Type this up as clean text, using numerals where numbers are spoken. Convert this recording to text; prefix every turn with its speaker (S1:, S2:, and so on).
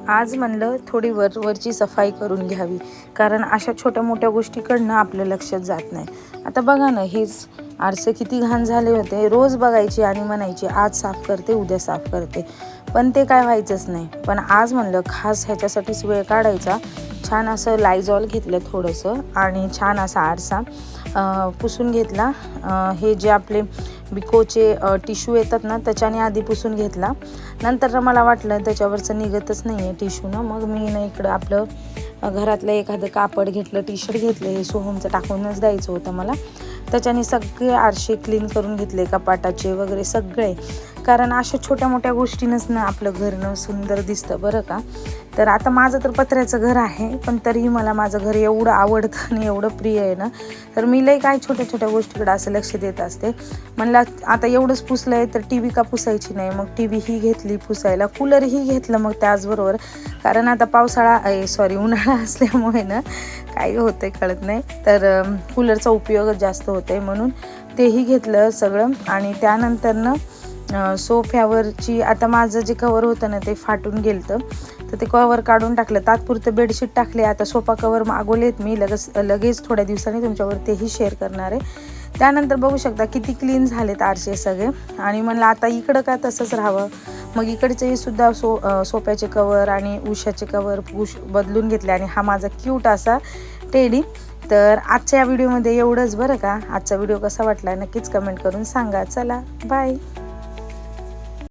S1: आज म्हणलं थोडी वरची सफाई करून घ्यावी, कारण अशा छोट्या मोठ्या गोष्टीकडनं आपलं लक्षात जात नाही. आता बघा ना, हेच आरसे किती घाण झाले होते. रोज बघायची आणि म्हणायची आज साफ करते, उद्या साफ करते, पण ते काय व्हायचंच नाही. पण आज म्हणलं खास ह्याच्यासाठीच वेळ काढायचा. छान असं लायझॉल घेतलं थोडंसं आणि छान असा आरसा पुसून घेतला. हे जे आपले बिकोचे टिश्यू येतात ना, त्याच्याने आधी पुसून घेतला. नंतर मला वाटलं त्याच्यावरचं निघतच नाही आहे टिश्यू ना, मग मी ना इकडं आपलं घरातलं एखादं कापड घेतलं, टी शर्ट घेतलं, हे सोहमचं टाकूनच द्यायचं होतं मला. त्याच्याने सगळे आरसे क्लीन करून घेतले, कपाटाचे वगैरे सगळे. कारण अशा छोट्या मोठ्या गोष्टीनंच ना आपलं घरनं सुंदर दिसतं बरं का. तर आता माझं तर पत्र्याचं घर आहे, पण तरीही मला माझं घर एवढं आवडतं आणि एवढं प्रिय आहे ना, तर मी लई काय छोट्या छोट्या गोष्टीकडे असं लक्ष देत असते. म्हणलं आता एवढंच पुसलं आहे तर टी व्ही का पुसायची नाही. मग टी व्ही ही घेतली पुसायला, कूलरही घेतलं मग त्याचबरोबर. कारण आता उन्हाळा असल्यामुळे ना काही होतं कळत नाही, तर कूलरचा उपयोगच जास्त होतो आहे, म्हणून तेही घेतलं सगळं. आणि त्यानंतर ना सोफ्यावरची आता माझं जे कवर होतं ना ते फाटून गेलं, तर ते कवर काढून टाकलं. तात्पुरतं बेडशीट टाकले. आता सोफा कवर मागवलेत मी, लगेच थोड्या दिवसांनी तुमच्यावर तेही शेअर करणार आहे. त्यानंतर बघू शकता किती क्लीन झालेत आरसे सगळे. आणि म्हणलं आता इकडं का तसंच राहावं, मग इकडचेही सुद्धा सोफ्याचे कवर आणि उशाचे कवर बदलून घेतले. आणि हा माझा क्यूट असा टेडी. तर आजच्या या व्हिडिओमध्ये एवढंच बरं का. आजचा व्हिडिओ कसा वाटला नक्कीच कमेंट करून सांगा. चला बाय.